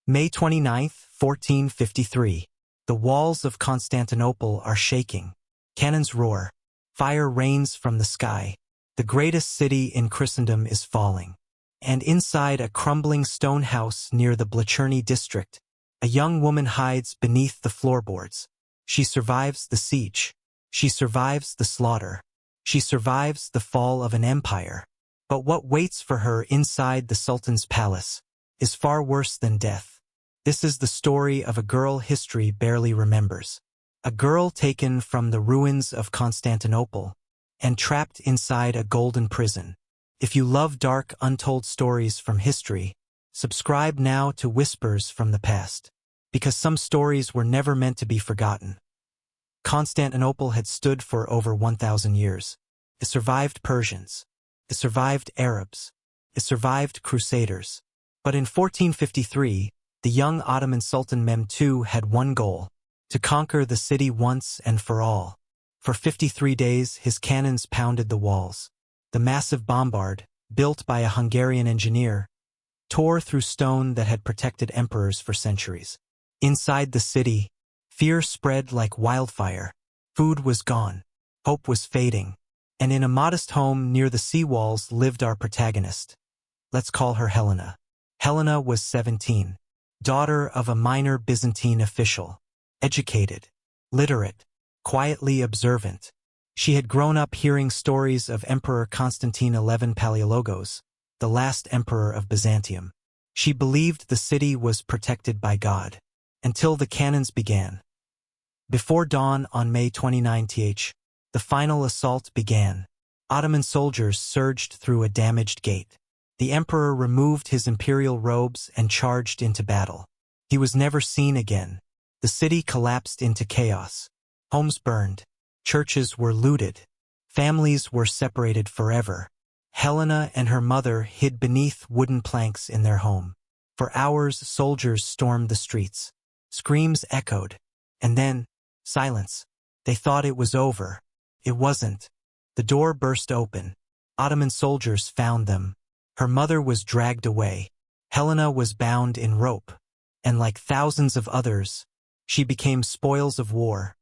May 29, 1453. The walls of Constantinople are shaking. Cannons roar. Fire rains from the sky. The greatest city in Christendom is falling. And inside a crumbling stone house near the Blacherny district, a young woman hides beneath the floorboards. She survives the siege. She survives the slaughter. She survives the fall of an empire. But what waits for her inside the Sultan's palace is far worse than death. This is the story of a girl history barely remembers. A girl taken from the ruins of Constantinople and trapped inside a golden prison. If you love dark, untold stories from history, subscribe now to Whispers from the Past, because some stories were never meant to be forgotten. Constantinople had stood for over 1,000 years. It survived Persians. It survived Arabs. It survived Crusaders. But in 1453, the young Ottoman Sultan Mehmed II had one goal: to conquer the city once and for all. For 53 days, his cannons pounded the walls. The massive bombard, built by a Hungarian engineer, tore through stone that had protected emperors for centuries. Inside the city, fear spread like wildfire. Food was gone. Hope was fading. And in a modest home near the seawalls lived our protagonist. Let's call her Helena. Helena was 17, daughter of a minor Byzantine official, educated, literate, quietly observant. She had grown up hearing stories of Emperor Constantine XI Palaiologos, the last emperor of Byzantium. She believed the city was protected by God, until the cannons began. Before dawn on May 29th, the final assault began. Ottoman soldiers surged through a damaged gate. The emperor removed his imperial robes and charged into battle. He was never seen again. The city collapsed into chaos. Homes burned. Churches were looted. Families were separated forever. Helena and her mother hid beneath wooden planks in their home. For hours, soldiers stormed the streets. Screams echoed. And then, silence. They thought it was over. It wasn't. The door burst open. Ottoman soldiers found them. Her mother was dragged away. Helena was bound in rope. And like thousands of others, she became spoils of war.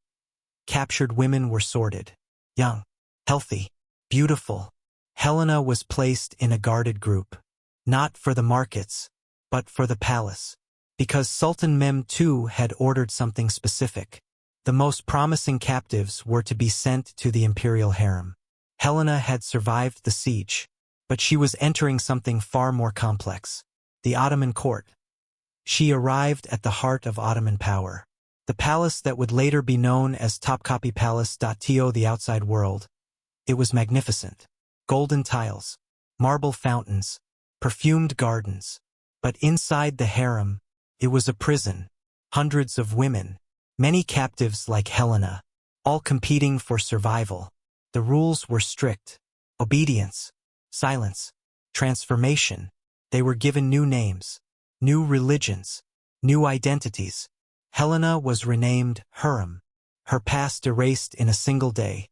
Captured women were sorted. Young, healthy, beautiful. Helena was placed in a guarded group. Not for the markets, but for the palace. Because Sultan Mehmed II had ordered something specific. The most promising captives were to be sent to the imperial harem. Helena had survived the siege, but she was entering something far more complex: the Ottoman court. She arrived at the heart of Ottoman power. The palace that would later be known as Topkapi Palace. To the outside world, it was magnificent. Golden tiles, marble fountains, perfumed gardens. But inside the harem, it was a prison. Hundreds of women, many captives like Helena, all competing for survival. The rules were strict: obedience, silence, transformation. They were given new names, new religions, new identities. Helena was renamed Hurrem, her past erased in a single day.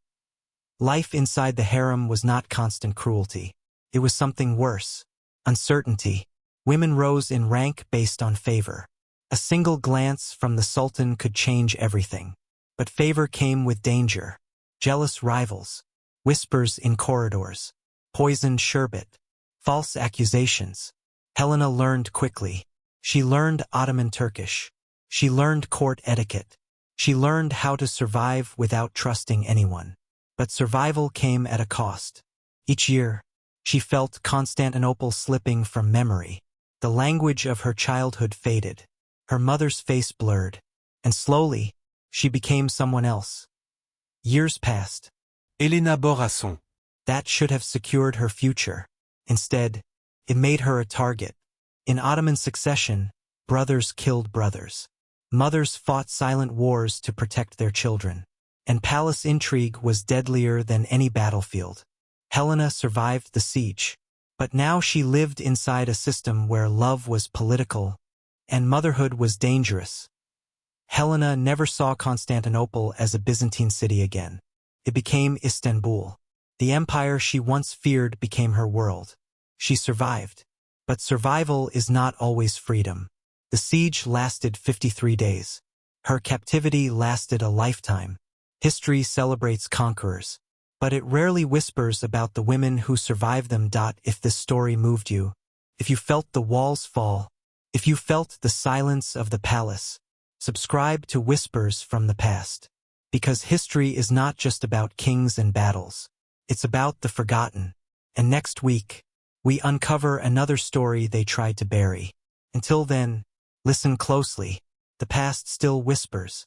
Life inside the harem was not constant cruelty. It was something worse: uncertainty. Women rose in rank based on favor. A single glance from the Sultan could change everything. But favor came with danger. Jealous rivals, whispers in corridors, poisoned sherbet, false accusations. Helena learned quickly. She learned Ottoman Turkish. She learned court etiquette. She learned how to survive without trusting anyone. But survival came at a cost. Each year, she felt Constantinople slipping from memory. The language of her childhood faded. Her mother's face blurred. And slowly, she became someone else. Years passed. Helena Borasson. That should have secured her future. Instead, it made her a target. In Ottoman succession, brothers killed brothers. Mothers fought silent wars to protect their children. And palace intrigue was deadlier than any battlefield. Helena survived the siege. But now she lived inside a system where love was political and motherhood was dangerous. Helena never saw Constantinople as a Byzantine city again. It became Istanbul. The empire she once feared became her world. She survived. But survival is not always freedom. The siege lasted 53 days. Her captivity lasted a lifetime. History celebrates conquerors, but it rarely whispers about the women who survived them. If this story moved you, if you felt the walls fall, if you felt the silence of the palace, subscribe to Whispers from the Past. Because history is not just about kings and battles. It's about the forgotten. And next week, we uncover another story they tried to bury. Until then, listen closely. The past still whispers.